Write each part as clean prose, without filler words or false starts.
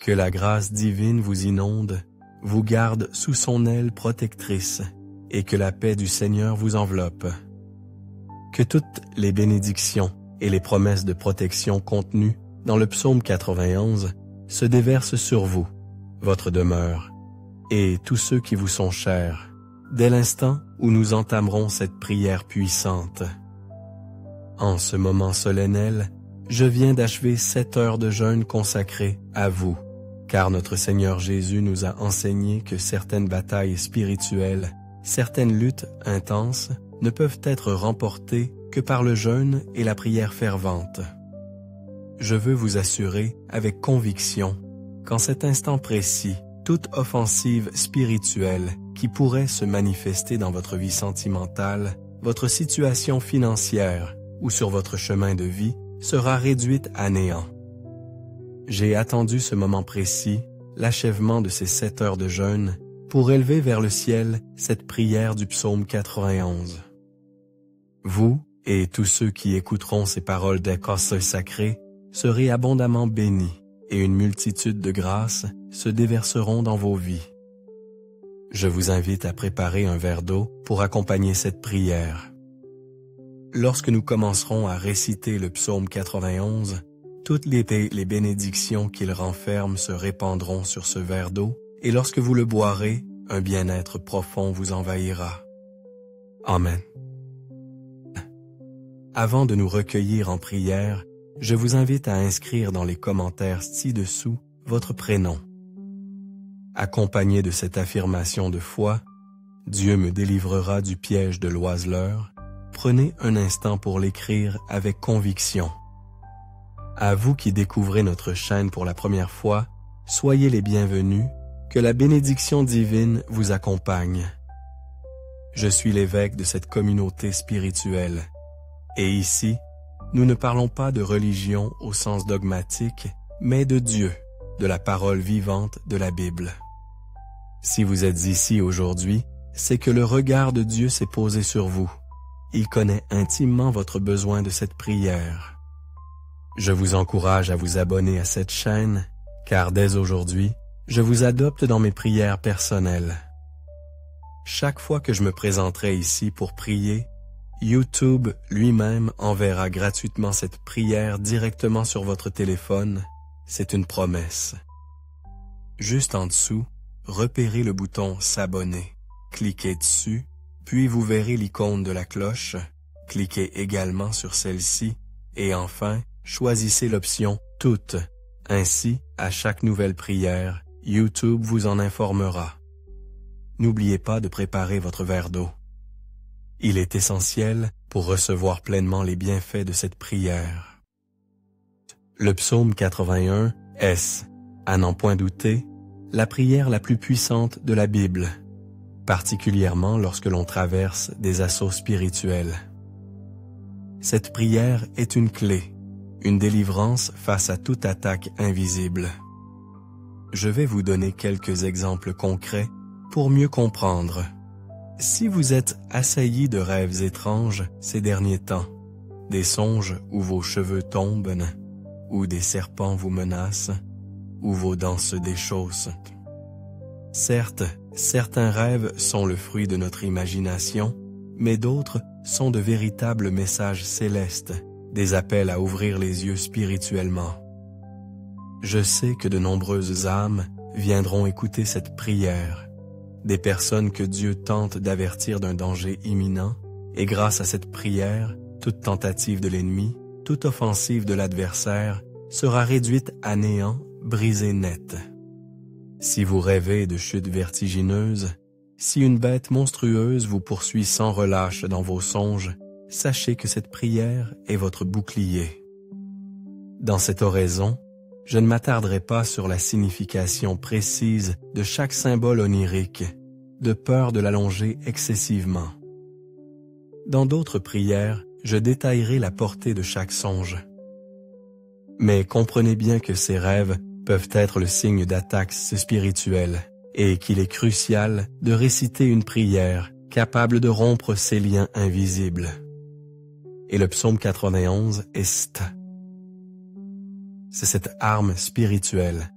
Que la grâce divine vous inonde, vous garde sous son aile protectrice, et que la paix du Seigneur vous enveloppe. Que toutes les bénédictions et les promesses de protection contenues dans le psaume 91 se déversent sur vous, votre demeure, et tous ceux qui vous sont chers, dès l'instant où nous entamerons cette prière puissante. En ce moment solennel, je viens d'achever 7 heures de jeûne consacrées à vous, car notre Seigneur Jésus nous a enseigné que certaines batailles spirituelles, certaines luttes intenses, ne peuvent être remportées que par le jeûne et la prière fervente. Je veux vous assurer avec conviction qu'en cet instant précis, toute offensive spirituelle qui pourrait se manifester dans votre vie sentimentale, votre situation financière ou sur votre chemin de vie sera réduite à néant. J'ai attendu ce moment précis, l'achèvement de ces 7 heures de jeûne, pour élever vers le ciel cette prière du psaume 91. Vous et tous ceux qui écouteront ces paroles d'écosse sacrées serez abondamment bénis et une multitude de grâces se déverseront dans vos vies. Je vous invite à préparer un verre d'eau pour accompagner cette prière. Lorsque nous commencerons à réciter le psaume 91, toutes les bénédictions qu'il renferme se répandront sur ce verre d'eau, et lorsque vous le boirez, un bien-être profond vous envahira. Amen. Avant de nous recueillir en prière, je vous invite à inscrire dans les commentaires ci-dessous votre prénom. Accompagné de cette affirmation de foi, Dieu me délivrera du piège de l'oiseleur. Prenez un instant pour l'écrire avec conviction. À vous qui découvrez notre chaîne pour la première fois, soyez les bienvenus, que la bénédiction divine vous accompagne. Je suis l'évêque de cette communauté spirituelle, et ici, nous ne parlons pas de religion au sens dogmatique, mais de Dieu, de la parole vivante de la Bible. Si vous êtes ici aujourd'hui, c'est que le regard de Dieu s'est posé sur vous. Il connaît intimement votre besoin de cette prière. Je vous encourage à vous abonner à cette chaîne, car dès aujourd'hui, je vous adopte dans mes prières personnelles. Chaque fois que je me présenterai ici pour prier, YouTube lui-même enverra gratuitement cette prière directement sur votre téléphone. C'est une promesse. Juste en dessous, repérez le bouton « S'abonner ». Cliquez dessus, puis vous verrez l'icône de la cloche. Cliquez également sur celle-ci et enfin, choisissez l'option « Toutes ». Ainsi, à chaque nouvelle prière, YouTube vous en informera. N'oubliez pas de préparer votre verre d'eau. Il est essentiel pour recevoir pleinement les bienfaits de cette prière. Le psaume 81 est, à n'en point douter, la prière la plus puissante de la Bible, particulièrement lorsque l'on traverse des assauts spirituels. Cette prière est une clé, une délivrance face à toute attaque invisible. Je vais vous donner quelques exemples concrets pour mieux comprendre. Si vous êtes assailli de rêves étranges ces derniers temps, des songes où vos cheveux tombent, où des serpents vous menacent, où vos dents se déchaussent. Certes, certains rêves sont le fruit de notre imagination, mais d'autres sont de véritables messages célestes, des appels à ouvrir les yeux spirituellement. Je sais que de nombreuses âmes viendront écouter cette prière, des personnes que Dieu tente d'avertir d'un danger imminent, et grâce à cette prière, toute tentative de l'ennemi, toute offensive de l'adversaire sera réduite à néant, brisée net. Si vous rêvez de chutes vertigineuses, si une bête monstrueuse vous poursuit sans relâche dans vos songes, sachez que cette prière est votre bouclier. Dans cette oraison, je ne m'attarderai pas sur la signification précise de chaque symbole onirique, de peur de l'allonger excessivement. Dans d'autres prières, je détaillerai la portée de chaque songe. Mais comprenez bien que ces rêves peuvent être le signe d'attaques spirituelles et qu'il est crucial de réciter une prière capable de rompre ces liens invisibles. Et le psaume 91 est c'est cette arme spirituelle.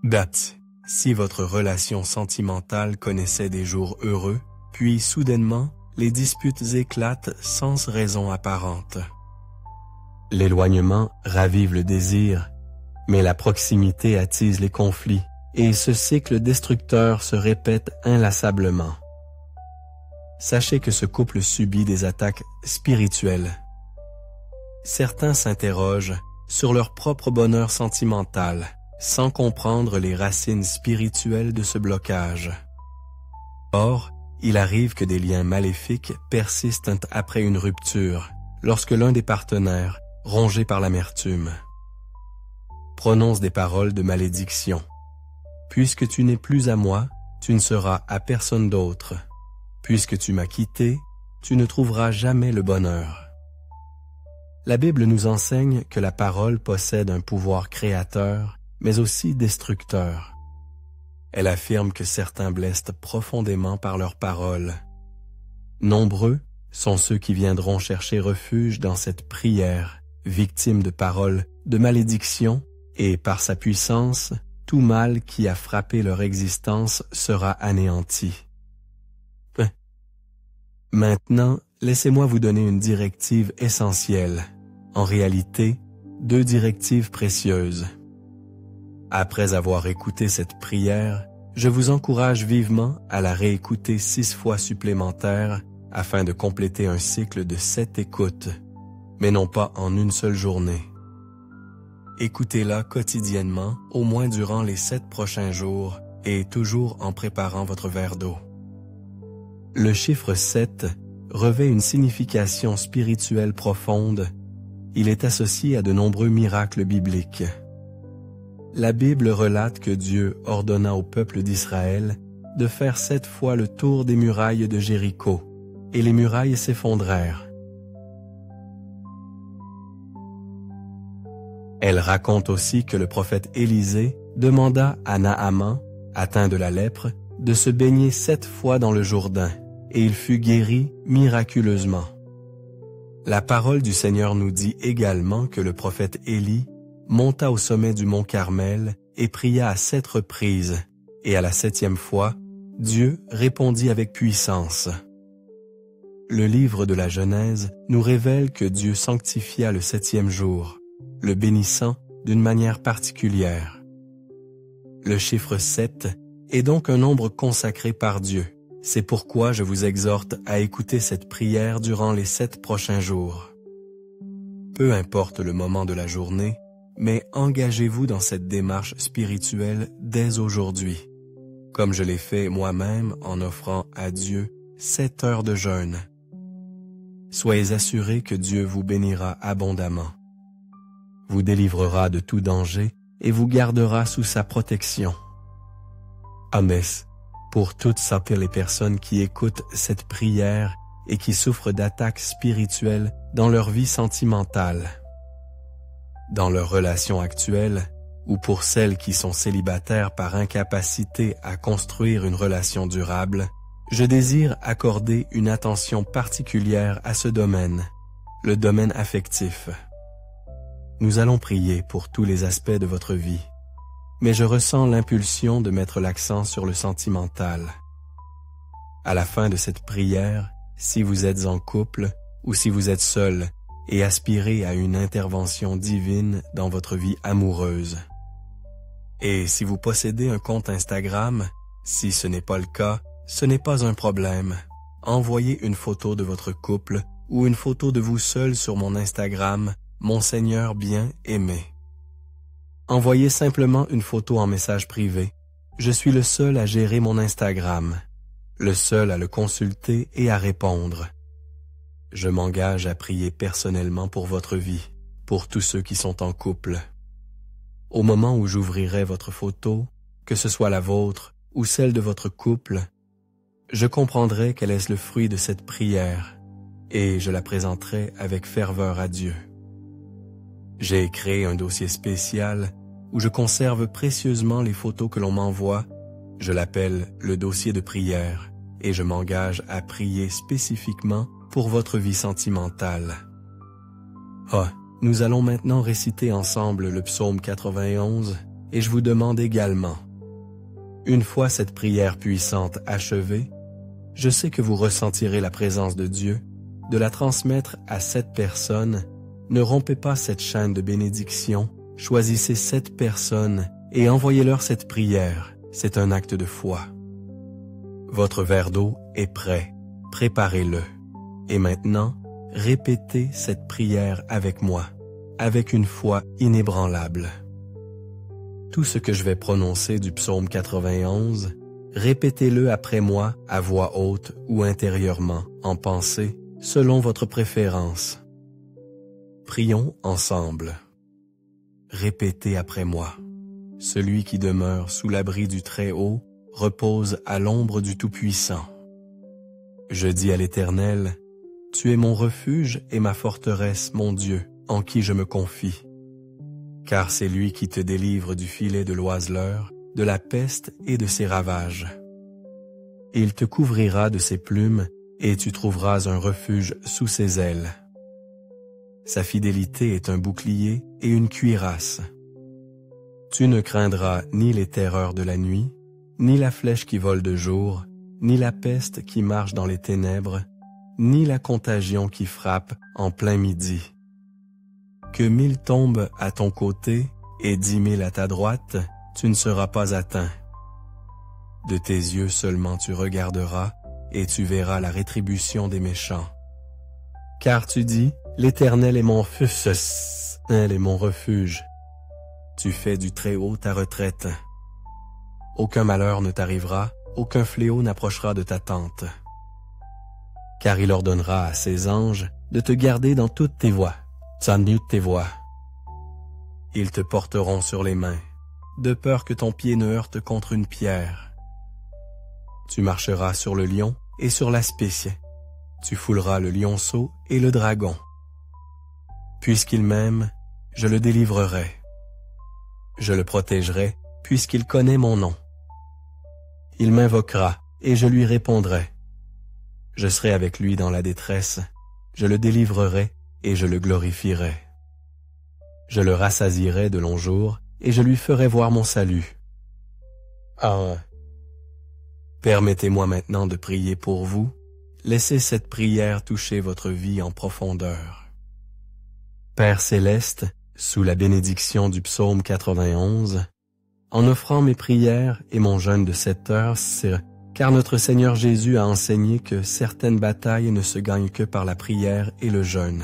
Date. Si votre relation sentimentale connaissait des jours heureux, puis soudainement, les disputes éclatent sans raison apparente. L'éloignement ravive le désir, mais la proximité attise les conflits, et ce cycle destructeur se répète inlassablement. Sachez que ce couple subit des attaques spirituelles. Certains s'interrogent sur leur propre bonheur sentimental, sans comprendre les racines spirituelles de ce blocage. Or, il arrive que des liens maléfiques persistent après une rupture, lorsque l'un des partenaires, rongé par l'amertume, prononce des paroles de malédiction. « Puisque tu n'es plus à moi, tu ne seras à personne d'autre. Puisque tu m'as quitté, tu ne trouveras jamais le bonheur. » La Bible nous enseigne que la parole possède un pouvoir créateur, mais aussi destructeur. Elle affirme que certains blessent profondément par leurs paroles. Nombreux sont ceux qui viendront chercher refuge dans cette prière, victimes de paroles de malédiction, et par sa puissance, tout mal qui a frappé leur existence sera anéanti. Maintenant, laissez-moi vous donner une directive essentielle. En réalité, 2 directives précieuses. Après avoir écouté cette prière, je vous encourage vivement à la réécouter 6 fois supplémentaires afin de compléter un cycle de 7 écoutes, mais non pas en une seule journée. Écoutez-la quotidiennement, au moins durant les 7 prochains jours, et toujours en préparant votre verre d'eau. Le chiffre 7 revêt une signification spirituelle profonde. Il est associé à de nombreux miracles bibliques. La Bible relate que Dieu ordonna au peuple d'Israël de faire 7 fois le tour des murailles de Jéricho, et les murailles s'effondrèrent. Elle raconte aussi que le prophète Élisée demanda à Naaman, atteint de la lèpre, de se baigner 7 fois dans le Jourdain, et il fut guéri miraculeusement. La parole du Seigneur nous dit également que le prophète Élie monta au sommet du mont Carmel et pria à 7 reprises, et à la 7e fois, Dieu répondit avec puissance. Le livre de la Genèse nous révèle que Dieu sanctifia le 7e jour, le bénissant d'une manière particulière. Le chiffre 7 est donc un nombre consacré par Dieu. C'est pourquoi je vous exhorte à écouter cette prière durant les 7 prochains jours. Peu importe le moment de la journée, mais engagez-vous dans cette démarche spirituelle dès aujourd'hui, comme je l'ai fait moi-même en offrant à Dieu 7 heures de jeûne. Soyez assurés que Dieu vous bénira abondamment, vous délivrera de tout danger et vous gardera sous sa protection. Amen. Pour toutes les personnes qui écoutent cette prière et qui souffrent d'attaques spirituelles dans leur vie sentimentale, dans leur relation actuelle, ou pour celles qui sont célibataires par incapacité à construire une relation durable, je désire accorder une attention particulière à ce domaine, le domaine affectif. Nous allons prier pour tous les aspects de votre vie, mais je ressens l'impulsion de mettre l'accent sur le sentimental. À la fin de cette prière, si vous êtes en couple ou si vous êtes seul et aspirez à une intervention divine dans votre vie amoureuse. Et si vous possédez un compte Instagram, si ce n'est pas le cas, ce n'est pas un problème. Envoyez une photo de votre couple ou une photo de vous seul sur mon Instagram, Mon Seigneur bien aimé. Envoyez simplement une photo en message privé. Je suis le seul à gérer mon Instagram, le seul à le consulter et à répondre. Je m'engage à prier personnellement pour votre vie, pour tous ceux qui sont en couple. Au moment où j'ouvrirai votre photo, que ce soit la vôtre ou celle de votre couple, je comprendrai quel est le fruit de cette prière et je la présenterai avec ferveur à Dieu. J'ai créé un dossier spécial où je conserve précieusement les photos que l'on m'envoie. Je l'appelle le dossier de prière et je m'engage à prier spécifiquement pour votre vie sentimentale. Nous allons maintenant réciter ensemble le psaume 91 et je vous demande également, une fois cette prière puissante achevée, je sais que vous ressentirez la présence de Dieu, de la transmettre à 7 personnes. Ne rompez pas cette chaîne de bénédiction, choisissez 7 personnes et envoyez-leur cette prière, c'est un acte de foi. Votre verre d'eau est prêt, préparez-le. Et maintenant, répétez cette prière avec moi, avec une foi inébranlable. Tout ce que je vais prononcer du psaume 91, répétez-le après moi à voix haute ou intérieurement, en pensée, selon votre préférence. Prions ensemble. Répétez après moi. Celui qui demeure sous l'abri du Très-Haut repose à l'ombre du Tout-Puissant. Je dis à l'Éternel, « Tu es mon refuge et ma forteresse, mon Dieu, en qui je me confie. » Car c'est lui qui te délivre du filet de l'oiseleur, de la peste et de ses ravages. Il te couvrira de ses plumes, et tu trouveras un refuge sous ses ailes. Sa fidélité est un bouclier et une cuirasse. Tu ne craindras ni les terreurs de la nuit, ni la flèche qui vole de jour, ni la peste qui marche dans les ténèbres, ni la contagion qui frappe en plein midi. Que 1000 tombent à ton côté et 10 000 à ta droite, tu ne seras pas atteint. De tes yeux seulement tu regarderas, et tu verras la rétribution des méchants. Car tu dis, l'Éternel est mon refuge, elle est mon refuge. Tu fais du Très-Haut ta retraite. Aucun malheur ne t'arrivera, aucun fléau n'approchera de ta tente. Car il ordonnera à ses anges de te garder dans toutes tes voies. Tes voies. Ils te porteront sur les mains, de peur que ton pied ne heurte contre une pierre. Tu marcheras sur le lion et sur l'aspic. Tu fouleras le lionceau et le dragon. Puisqu'il m'aime, je le délivrerai. Je le protégerai, puisqu'il connaît mon nom. Il m'invoquera, et je lui répondrai. Je serai avec lui dans la détresse, je le délivrerai, et je le glorifierai. Je le rassasierai de longs jours, et je lui ferai voir mon salut. Ah! Permettez-moi maintenant de prier pour vous. Laissez cette prière toucher votre vie en profondeur. Père céleste, sous la bénédiction du psaume 91, en offrant mes prières et mon jeûne de 7 heures, car notre Seigneur Jésus a enseigné que certaines batailles ne se gagnent que par la prière et le jeûne.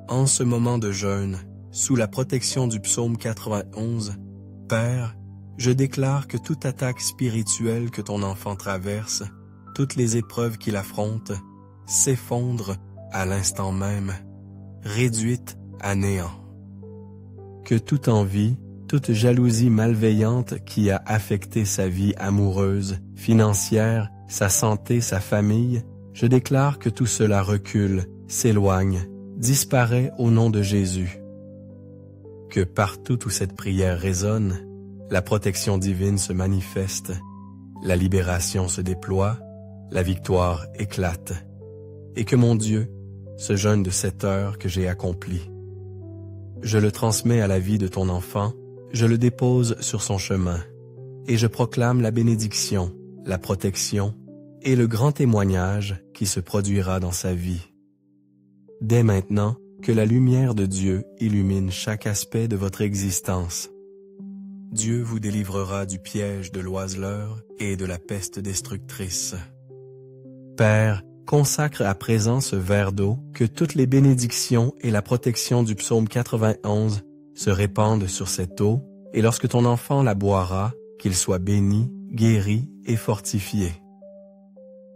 En ce moment de jeûne, sous la protection du psaume 91, Père, je déclare que toute attaque spirituelle que ton enfant traverse, toutes les épreuves qu'il affronte, s'effondrent à l'instant même, réduites à néant. Que toute envie, toute jalousie malveillante qui a affecté sa vie amoureuse, financière, sa santé, sa famille, je déclare que tout cela recule, s'éloigne, disparaît au nom de Jésus. Que partout où cette prière résonne, la protection divine se manifeste, la libération se déploie, la victoire éclate, et que mon Dieu, ce jeûne de 7 heures que j'ai accompli, je le transmets à la vie de ton enfant, je le dépose sur son chemin, et je proclame la bénédiction, la protection et le grand témoignage qui se produira dans sa vie. Dès maintenant, que la lumière de Dieu illumine chaque aspect de votre existence. Dieu vous délivrera du piège de l'oiseleur et de la peste destructrice. Père, consacre à présent ce verre d'eau, que toutes les bénédictions et la protection du psaume 91 se répandent sur cette eau, et lorsque ton enfant la boira, qu'il soit béni, guéri et fortifié.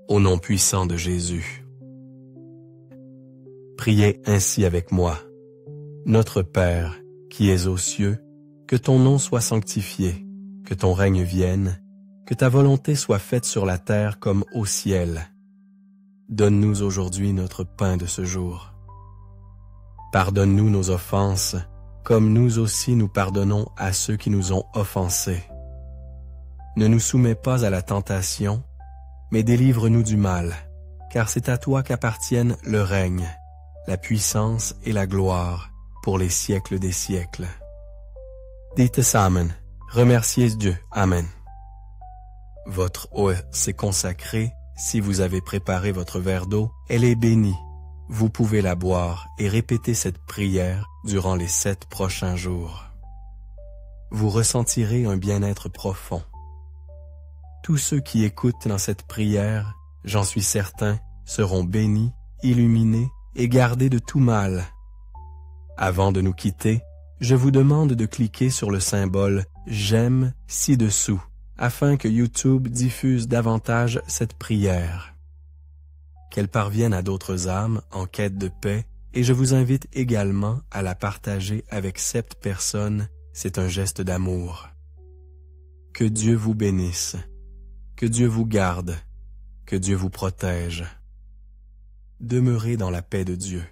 Au nom puissant de Jésus. Priez ainsi avec moi. Notre Père, qui es aux cieux, que ton nom soit sanctifié, que ton règne vienne, que ta volonté soit faite sur la terre comme au ciel. Donne-nous aujourd'hui notre pain de ce jour. Pardonne-nous nos offenses, comme nous aussi nous pardonnons à ceux qui nous ont offensés. Ne nous soumets pas à la tentation, mais délivre-nous du mal, car c'est à toi qu'appartiennent le règne, la puissance et la gloire pour les siècles des siècles. Dites tezamen, remerciez Dieu. Amen. Votre eau s'est consacrée. Si vous avez préparé votre verre d'eau, elle est bénie. Vous pouvez la boire et répéter cette prière durant les 7 prochains jours. Vous ressentirez un bien-être profond. Tous ceux qui écoutent dans cette prière, j'en suis certain, seront bénis, illuminés et gardés de tout mal. Avant de nous quitter, je vous demande de cliquer sur le symbole « J'aime » ci-dessous, afin que YouTube diffuse davantage cette prière. Qu'elle parvienne à d'autres âmes en quête de paix, et je vous invite également à la partager avec 7 personnes, c'est un geste d'amour. Que Dieu vous bénisse, que Dieu vous garde, que Dieu vous protège. Demeurez dans la paix de Dieu.